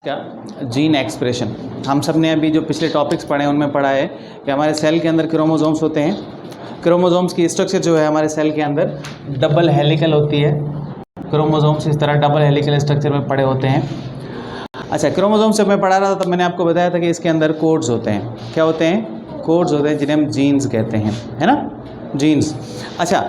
क्या gene expression. हम सब ने अभी जो पिछले टॉपिक्स पढ़े हैं उनमें पढ़ा है कि हमारे सेल के अंदर क्रोमोसोम्स होते हैं। क्रोमोसोम्स की स्ट्रक्चर जो है हमारे सेल के अंदर डबल हेलिकल होती है। क्रोमोसोम्स इस तरह डबल हेलिकल स्ट्रक्चर में पड़े होते हैं। अच्छा, क्रोमोसोम्स जब मैं पढ़ा रहा था तब मैंने आपको बताया था कि इसके अंदर कोड्स होते हैं। क्या होते हैं? कोड्स होते हैं जिन्हें हम जीन्स कहते हैं, है ना, जीन्स। अच्छा,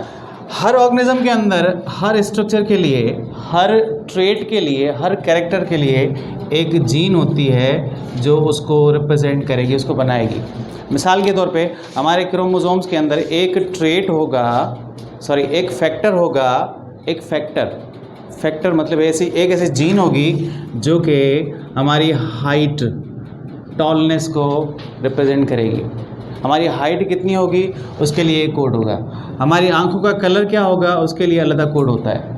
हर ऑर्गेनिज्म के अंदर हर स्ट्रक्चर के लिए, हर ट्रेट के लिए, हर कैरेक्टर के लिए एक जीन होती है जो उसको रिप्रेजेंट करेगी, उसको बनाएगी। मिसाल के तौर पे हमारे क्रोमोसोम्स के अंदर एक ट्रेट होगा, एक फैक्टर होगा, एक फैक्टर मतलब ऐसी जीन होगी जो कि हमारी हाइट, टॉलनेस को रिप्रेजेंट करेगी। हमारी हाइट कितनी होगी उसके लिए एक कोड होगा। हमारी आंखों का कलर क्या होगा उसके लिए अलग कोड होता है।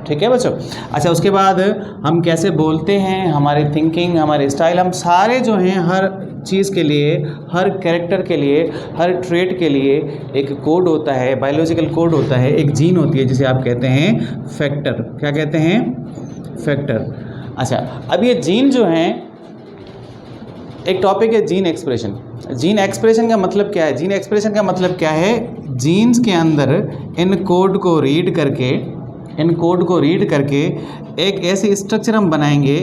ठीक है बच्चों। अच्छा, उसके बाद हम कैसे बोलते हैं, हमारी थिंकिंग, हमारे स्टाइल, हम सारे जो हैं हर चीज़ के लिए, हर कैरेक्टर के लिए, हर ट्रेट के लिए एक कोड होता है, बायोलॉजिकल कोड होता है, एक जीन होती है जिसे आप कहते हैं फैक्टर। क्या कहते हैं? फैक्टर। अच्छा, अब ये जीन जो हैं, एक टॉपिक है जीन एक्सप्रेशन। जीन एक्सप्रेशन का मतलब क्या है? जीन एक्सप्रेशन का मतलब क्या है? जीन्स के अंदर इन कोड को रीड करके एक ऐसी स्ट्रक्चर हम बनाएंगे,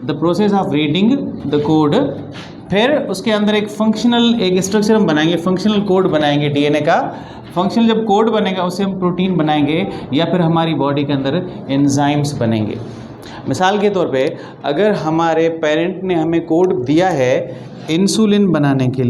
the process of reading the code. फिर उसके अंदर एक स्ट्रक्चर हम बनाएंगे, फंक्शनल कोड बनाएंगे डीएनए का। फंक्शनल जब कोड बनेगा उससे हम प्रोटीन बनाएंगे या फिर हमारी बॉडी के अंदर एंजाइम्स बनेंगे। मिसाल के तौर पे अगर हमारे पेरेंट ने हमें कोड दिया है इंसुलिन बनाने के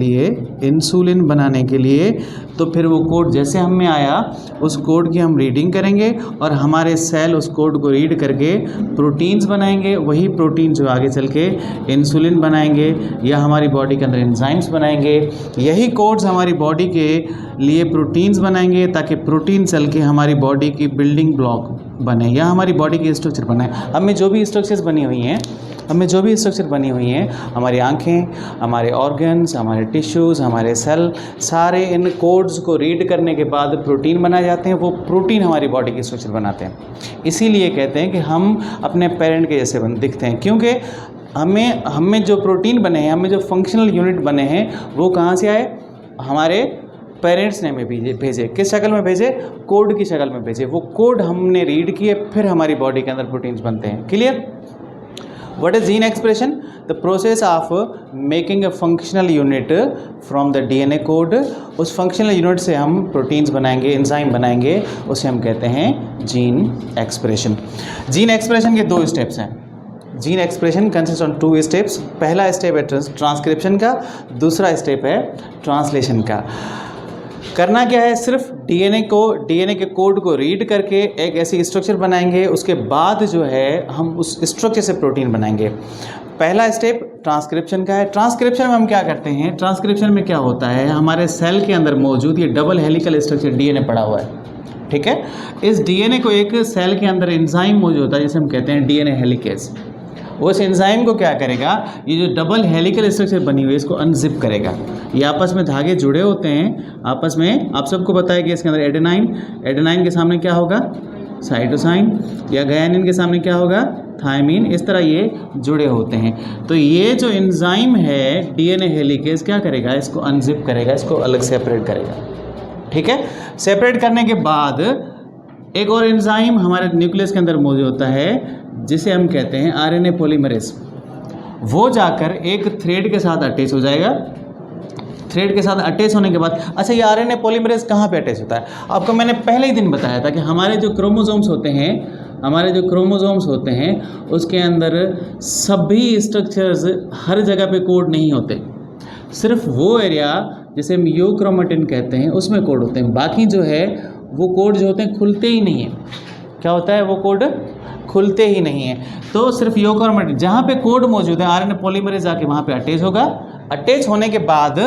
लिए, तो फिर वो कोड जैसे हम में आया उस कोड की हम रीडिंग करेंगे और हमारे सेल उस कोड को रीड करके प्रोटीन्स बनाएंगे। वही प्रोटीन जो आगे चल के इंसुलिन बनाएंगे या हमारी बॉडी के अंदर एंजाइम्स बनाएंगे। यही कोड्स हमारी बॉडी के लिए प्रोटीन्स बनाएंगे ताकि प्रोटीन चल के हमारी बॉडी की बिल्डिंग ब्लॉक बने या हमारी बॉडी की स्ट्रक्चर बनाए। हमें जो भी स्ट्रक्चर्स बनी हुई हैं, हमारी आंखें, हमारे ऑर्गन्स, हमारे टिश्यूज़, हमारे सेल, सारे इन कोड्स को रीड करने के बाद प्रोटीन बनाए जाते हैं। वो प्रोटीन हमारी बॉडी की स्ट्रक्चर बनाते हैं। इसीलिए कहते हैं कि हम अपने पेरेंट के जैसे दिखते हैं, क्योंकि हमें जो प्रोटीन बने हैं, हमें जो फंक्शनल यूनिट बने हैं, वो कहाँ से आए? हमारे पेरेंट्स ने हमें भेजे। किस शक्ल में भेजे? कोड की शक्ल में भेजे। वो कोड हमने रीड किए, फिर हमारी बॉडी के अंदर प्रोटीन्स बनते हैं। Clear? What is gene expression? The process of making a functional unit from the DNA code। उस functional unit से हम प्रोटीन्स बनाएंगे, एंजाइम बनाएंगे, उसे हम कहते हैं जीन एक्सप्रेशन। जीन एक्सप्रेशन के 2 स्टेप्स हैं। Gene expression consist on 2 steps. पहला स्टेप है ट्रांसक्रिप्शन का, दूसरा स्टेप है ट्रांसलेशन का। करना क्या है? सिर्फ डीएनए के कोड को रीड करके एक ऐसी स्ट्रक्चर बनाएंगे, उसके बाद जो है हम उस स्ट्रक्चर से प्रोटीन बनाएंगे। पहला स्टेप ट्रांसक्रिप्शन का है। ट्रांसक्रिप्शन में हम क्या करते हैं? ट्रांसक्रिप्शन में क्या होता है? हमारे सेल के अंदर मौजूद ये डबल हेलिकल स्ट्रक्चर डीएनए पड़ा हुआ है, ठीक है। इस डीएनए को एक सेल के अंदर एंजाइम मौजूद होता है जिसे हम कहते हैं डीएनए हेलिकेज। उस एंजाइम को क्या करेगा? ये जो डबल हेलिकल स्ट्रक्चर बनी हुई है इसको अनजिप करेगा। ये आपस में धागे जुड़े होते हैं आपस में। आप सबको पता है कि इसके अंदर एडेनाइन के सामने क्या होगा? साइटोसाइन, या गायनिन के सामने क्या होगा? थायमीन। इस तरह ये जुड़े होते हैं। तो ये जो एंजाइम है डीएनए हेलिकेज क्या करेगा? इसको अनजिप करेगा, इसको अलग सेपरेट करेगा, ठीक है। सेपरेट करने के बाद एक और एंजाइम हमारे न्यूक्लियस के अंदर मौजूद होता है जिसे हम कहते हैं आरएनए पॉलीमरेज। वो जाकर एक थ्रेड के साथ अटैच हो जाएगा। थ्रेड के साथ अटैच होने के बाद, अच्छा, ये आरएनए पॉलीमरेज कहाँ पे अटैच होता है? आपको मैंने पहले ही दिन बताया था कि हमारे जो क्रोमोसोम्स होते हैं उसके अंदर सभी स्ट्रक्चर्स हर जगह पे कोड नहीं होते। सिर्फ वो एरिया जिसे हम यूक्रोमेटिन कहते हैं उसमें कोड होते हैं। बाकी जो है वो कोड जो होते हैं खुलते ही नहीं है। क्या होता है? वो कोड खुलते ही नहीं है। तो सिर्फ यूक्रोमेटिन जहाँ पे कोड मौजूद है, आरएनए पॉलीमरेज जाके वहाँ पे अटैच होगा। अटैच होने के बाद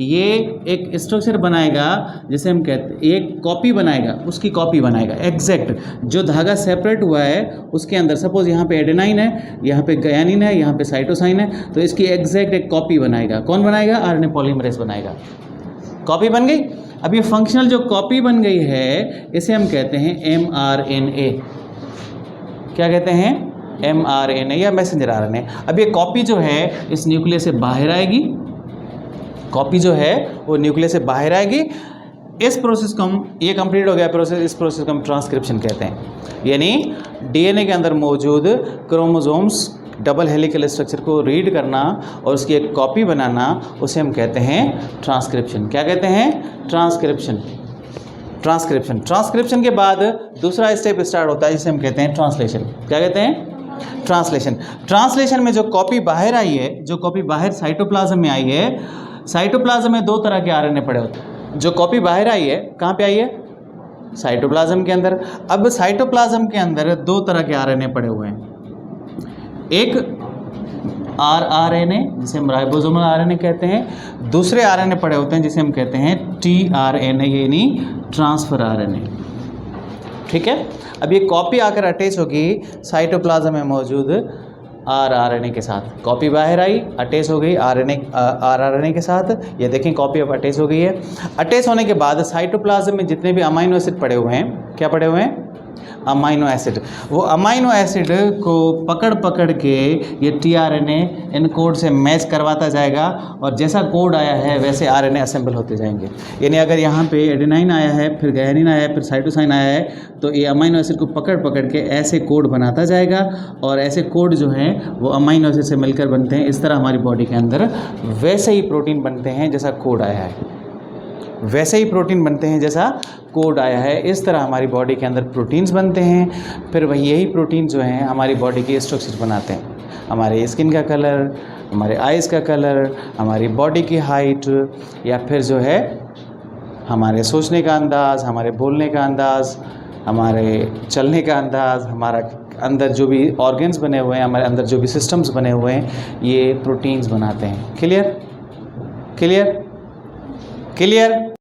ये एक स्ट्रक्चर बनाएगा जिसे हम कहते हैं, एक कॉपी बनाएगा, उसकी कॉपी बनाएगा एग्जैक्ट। जो धागा सेपरेट हुआ है उसके अंदर सपोज यहाँ पे एडेनाइन है, यहाँ पे गायनिन है, यहाँ पे साइटोसाइन है, तो इसकी एग्जैक्ट एक कॉपी बनाएगा। कौन बनाएगा? आरएनए पॉलीमरेज बनाएगा। कॉपी बन गई। अब ये फंक्शनल जो कॉपी बन गई है इसे हम कहते हैं mRNA। क्या कहते हैं? mRNA या मैसेंजर RNA। अब ये कॉपी जो है इस न्यूक्लियस से बाहर आएगी, कॉपी जो है वो न्यूक्लियस से बाहर आएगी। इस प्रोसेस को हम, ये कंप्लीट हो गया प्रोसेस, इस प्रोसेस को हम ट्रांसक्रिप्शन कहते हैं। यानी डीएनए के अंदर मौजूद क्रोमोसोम्स डबल हेलिकल स्ट्रक्चर को रीड करना और उसकी एक कॉपी बनाना, उसे हम कहते हैं ट्रांसक्रिप्शन। क्या कहते हैं? ट्रांसक्रिप्शन। ट्रांसक्रिप्शन ट्रांसक्रिप्शन के बाद दूसरा स्टेप स्टार्ट होता है जिसे हम कहते हैं ट्रांसलेशन। क्या कहते हैं? ट्रांसलेशन। ट्रांसलेशन में जो कॉपी बाहर आई है, जो कॉपी बाहर साइटोप्लाज्म में आई है, साइटोप्लाज्म में दो तरह के आरएनए पड़े होते हैं। जो कॉपी बाहर आई है, कहाँ पे आई है? साइटोप्लाज्म के अंदर। अब साइटोप्लाज्म के अंदर दो तरह के आरएनए पड़े हुए हैं। एक आरआरएनए जिसे हम राइबोसोमल आरएनए कहते हैं, दूसरे आरएनए पड़े होते हैं जिसे हम कहते हैं टीआरएनए यानी ट्रांसफर आरएनए। ठीक है। अब ये कॉपी आकर अटैच होगी साइटोप्लाज्म में मौजूद आरआरएनए के साथ। कॉपी बाहर आई, अटैच हो गई आरआरएनए के साथ। ये देखें कॉपी अब अटैच हो गई है। अटैच होने के बाद साइटोप्लाज्म में जितने भी अमाइनो एसिड पड़े हुए हैं, क्या पड़े हुए हैं? Amino acid. वो अमाइनो एसिड को पकड़ पकड़ के ये टीआरएनए इन कोड से मैच करवाता जाएगा और जैसा कोड आया है वैसे आरएनए असेंबल होते जाएंगे। यानी अगर यहाँ पे एडेनाइन आया है, फिर गायनिन आया है, फिर साइटोसाइन आया है, तो ये अमाइनो एसिड को पकड़ पकड़ के ऐसे कोड बनाता जाएगा और ऐसे कोड जो हैं वो अमाइनो एसिड से मिलकर बनते हैं। इस तरह हमारी बॉडी के अंदर वैसे ही प्रोटीन बनते हैं जैसा कोड आया है, वैसे ही प्रोटीन बनते हैं जैसा कोड आया है। इस तरह हमारी बॉडी के अंदर प्रोटीन्स बनते हैं। फिर वही यही प्रोटीन जो हैं हमारी बॉडी की स्ट्रक्चर बनाते हैं। हमारे स्किन का कलर, हमारे आइज़ का कलर, हमारी बॉडी की हाइट, या फिर जो है हमारे सोचने का अंदाज़, हमारे बोलने का अंदाज़, हमारे चलने का अंदाज़, हमारा अंदर जो भी ऑर्गन्स बने हुए हैं, हमारे अंदर जो भी सिस्टम्स बने हुए हैं, ये प्रोटीन्स बनाते हैं। क्लियर? क्लियर? क्लियर?